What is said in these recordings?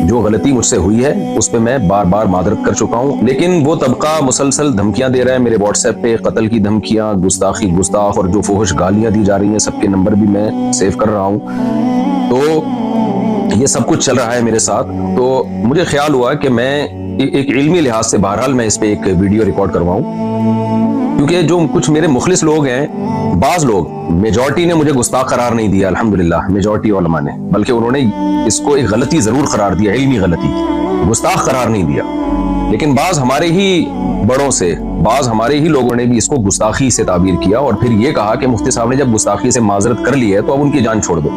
جو غلطی مجھ سے ہوئی ہے اس پہ میں بار بار معذرت کر چکا ہوں، لیکن وہ طبقہ مسلسل دھمکیاں دے رہا ہے میرے واٹس ایپ پہ، قتل کی دھمکیاں، گستاخ اور جو فحش گالیاں دی جا رہی ہیں، سب کے نمبر بھی میں سیو کر رہا ہوں، تو یہ سب کچھ چل رہا ہے میرے ساتھ۔ تو مجھے خیال ہوا کہ میں ایک علمی لحاظ سے بہرحال میں اس پہ ایک ویڈیو ریکارڈ کرواؤں، کیونکہ جو کچھ میرے مخلص لوگ ہیں، بعض لوگ، میجورٹی نے مجھے گستاخ قرار نہیں دیا الحمدللہ، میجورٹی علماء نے، بلکہ انہوں نے اس کو ایک غلطی ضرور قرار دیا، علمی غلطی، گستاخ قرار نہیں دیا، لیکن بعض ہمارے ہی بڑوں سے، بعض ہمارے ہی لوگوں نے بھی اس کو گستاخی سے تعبیر کیا، اور پھر یہ کہا کہ مفتی صاحب نے جب گستاخی سے معذرت کر لی ہے تو اب ان کی جان چھوڑ دو۔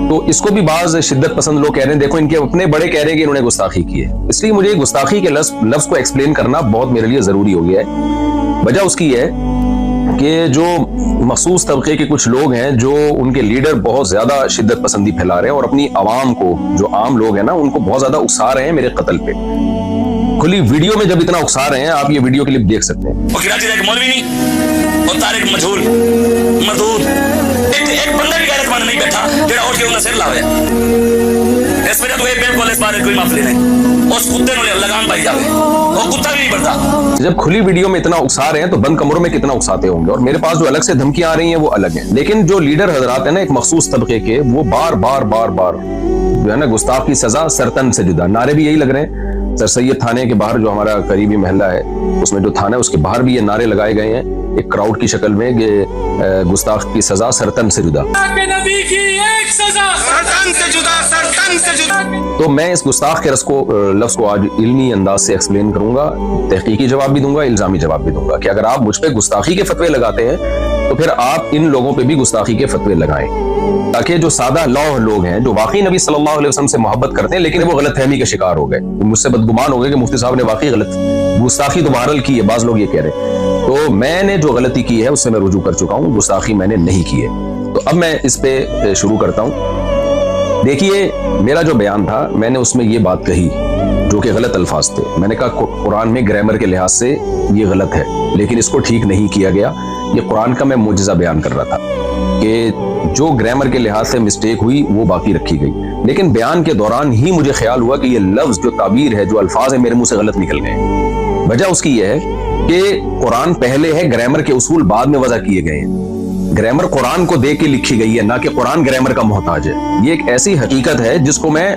تو اس کو بھی بعض شدت پسند لوگ کہہ رہے ہیں، دیکھو ان کے اپنے بڑے کہہ رہے ہیں کہ انہوں نے گستاخی کی ہے، اس لیے مجھے گستاخی کے لفظ کو ایکسپلین کرنا بہت میرے لیے ضروری ہو گیا ہے۔ وجہ اس کی ہے کہ جو مخصوص طبقے کے کچھ لوگ ہیں، جو ان کے لیڈر بہت زیادہ شدت پسندی پھیلا رہے ہیں اور اپنی عوام کو، جو عام لوگ ہیں نا، ان کو بہت زیادہ اکسا رہے ہیں میرے قتل پہ۔ کھلی ویڈیو میں جب اتنا اکسا رہے ہیں، آپ یہ ویڈیو کلپ دیکھ سکتے ہیں۔ وہ کراچی کا ایک مولوی نہیں اور طارق مجہول مردود، ایک بندہ بھی غیرت مند نہیں بیٹھا جڑا اٹھ کے انہاں سر لاوے، اس وجہ تو یہ بالکل اس بارے کوئی معافی نہیں، اس کتے نوں لگام پائی جاوے، وہ کتا بھی نہیں بڑھتا۔ جب کھلی ویڈیو میں اتنا اکسا رہے ہیں تو بند کمروں میں کتنا اکساتے ہوں گے، اور میرے پاس جو الگ سے دھمکیاں آ رہی ہیں وہ الگ ہیں، لیکن جو لیڈر حضرات ہیں نا ایک مخصوص طبقے کے، وہ بار بار جو ہے نا گستاخ کی سزا سرتن سے جدا، نعرے بھی یہی لگ رہے ہیں۔ سر سید تھانے کے باہر جو ہمارا قریبی محلہ ہے، اس میں جو تھانہ ہے اس کے باہر بھی یہ نعرے لگائے گئے ہیں ایک کراؤڈ کی شکل میں کہ گستاخ کی سزا سرتن سے جدا، نبی کی ایک سزا سرتن سے جدا، سرتن سے جدا۔ تو میں اس گستاخ کے لفظ کو آج علمی انداز سے ایکسپلین کروں گا، تحقیقی جواب بھی دوں گا، الزامی جواب بھی دوں گا، کہ اگر آپ مجھ پہ گستاخی کے فتوے لگاتے ہیں تو پھر آپ ان لوگوں پہ بھی گستاخی کے فتوے لگائیں، تاکہ جو سادہ لوح لوگ ہیں، جو واقعی نبی صلی اللہ علیہ وسلم سے محبت کرتے ہیں لیکن وہ غلط فہمی کا شکار ہو گئے، مجھ سے بدگمان ہو گئے کہ مفتی صاحب نے واقعی غلط گستاخی تو بہرحال کی ہے، بعض لوگ یہ کہہ رہے ہیں، تو میں نے جو غلطی کی ہے اس سے میں رجوع کر چکا ہوں، گستاخی میں نے نہیں کی ہے۔ تو اب میں اس پہ شروع کرتا ہوں۔ دیکھیے میرا جو بیان تھا، میں نے اس میں یہ بات کہی جو کہ غلط الفاظ تھے، میں نے کہا قرآن میں گرامر کے لحاظ سے یہ غلط ہے، لیکن اس کو ٹھیک نہیں کیا گیا، یہ قرآن کا میں معجزہ بیان کر رہا تھا کہ جو گرامر کے لحاظ سے مسٹیک ہوئی وہ باقی رکھی گئی، لیکن بیان کے دوران ہی مجھے خیال ہوا کہ یہ لفظ، جو تعبیر ہے، جو الفاظ ہیں، میرے منہ سے غلط نکل گئے۔ وجہ اس کی یہ ہے کہ قرآن پہلے ہے، گرامر کے اصول بعد میں وضع کیے گئے ہیں، گرامر قرآن کو دیکھ کے لکھی گئی ہے، نہ کہ قرآن گرامر کا محتاج ہے۔ یہ ایک ایسی حقیقت ہے جس کو میں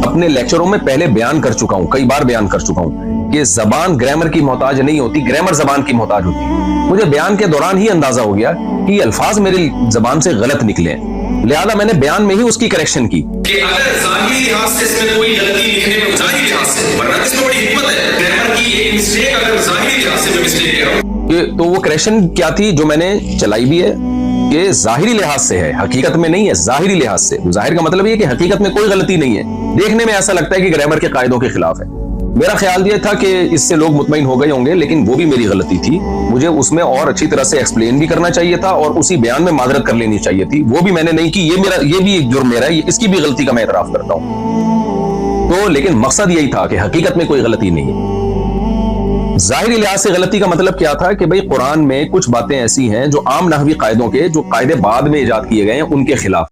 اپنے لیکچروں میں پہلے بیان کر چکا ہوں، کئی بار بیان کر چکا ہوں کہ زبان گرامر کی محتاج نہیں ہوتی، گرامر زبان کی محتاج ہوتی ہے۔ مجھے بیان کے دوران ہی اندازہ ہو گیا کہ یہ الفاظ میری زبان سے غلط نکلے ہیں، لہذا میں نے بیان میں ہی اس کی کریکشن کی کہ اگر ظاہری لحاظ سے اس میں کوئی غلطی لکھنے میں، ظاہری لحاظ سے، ورنہ اس میں بڑی حکمت ہے، گرامر کی ایک مسٹیک اگر ظاہری لحاظ سے میں مسٹیک کر رہا ہوں، تو وہ کریکشن کیا تھی جو میں نے چلائی بھی ہے کہ ظاہری لحاظ سے ہے، حقیقت میں نہیں ہے، ظاہری لحاظ سے۔ ظاہر کا مطلب یہ کہ حقیقت میں کوئی غلطی نہیں ہے، دیکھنے میں ایسا لگتا ہے کہ گرامر کے قاعدوں کے خلاف ہے۔ میرا خیال یہ تھا کہ اس سے لوگ مطمئن ہو گئے ہوں گے، لیکن وہ بھی میری غلطی تھی، مجھے اس میں اور اچھی طرح سے ایکسپلین بھی کرنا چاہیے تھا اور اسی بیان میں معذرت کر لینی چاہیے تھی، وہ بھی میں نے نہیں کی۔ یہ بھی ایک جرم میرا ہے، اس کی بھی غلطی کا میں اعتراف کرتا ہوں۔ تو لیکن مقصد یہی تھا کہ حقیقت میں کوئی غلطی نہیں ہے۔ ظاہری لحاظ سے غلطی کا مطلب کیا تھا کہ بھئی قرآن میں کچھ باتیں ایسی ہیں جو عام نحوی قاعدوں کے، جو قاعدے بعد میں ایجاد کیے گئے ہیں، ان کے خلاف